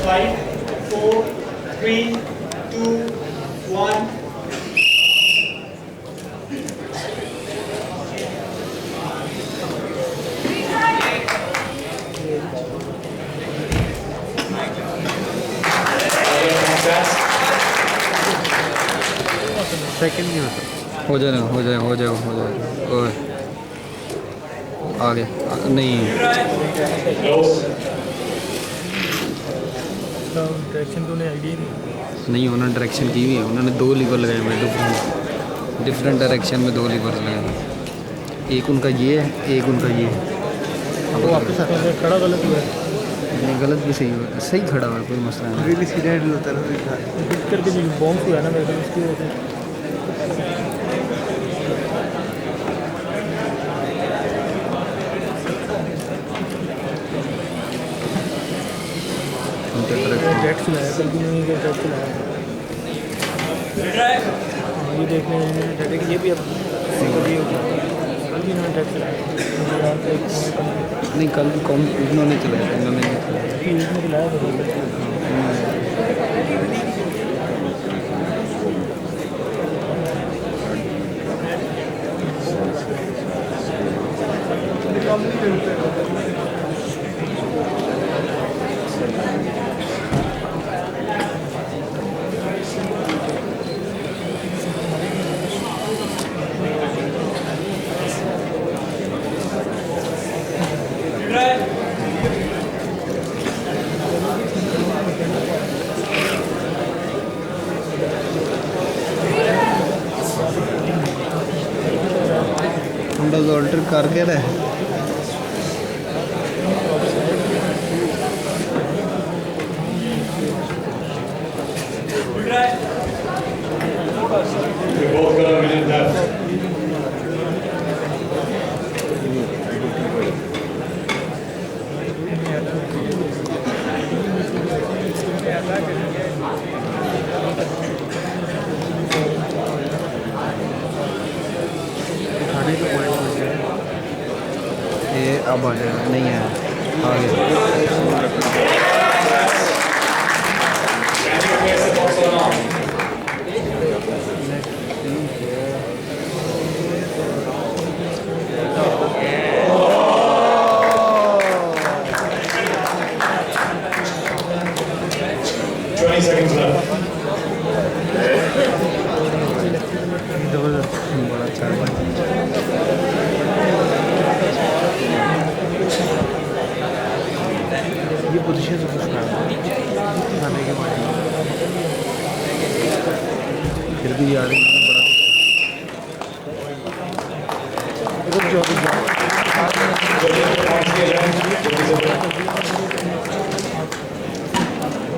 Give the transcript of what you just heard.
5, 4, 3, 2, 1. Second नहीं होता। हो जाएगा हो जाएगा हो जाएगा हो जाएगा। और आगे नहीं डायरेक्शन तो उन्हें आइडिया नहीं उन्होंने डायरेक्शन की हुई है। उन्होंने 2 लीवर लगाए हुए डिफरेंट डायरेक्शन में 2 लीवर लगाए हुए। एक उनका ये है, एक उनका ये है। नहीं। वो आपके साथ में खड़ा गलत हुआ है। नहीं गलत भी सही हुआ, सही खड़ा हुआ है, कोई मसला नहीं। रियली सीधा हैंडल होता है हिट करके जो बॉम्ब हुआ है ना मेरे को उसकी वजह से। जेट चलाया कल भी नहीं जेट चलाया। ये देखने में ये भी अब कल भी इन्होंने जेट चलाया। नहीं कल कौन इन्होंने चलाया, इन्होंने नहीं चलाया। ऑल्टर करके रहे ये अब आ जाएगा। नहीं है आगे 20 seconds left. बड़ा अच्छा है। ये पोजीशन से कुछ खाने के बाद फिर भी यार रुक जाओ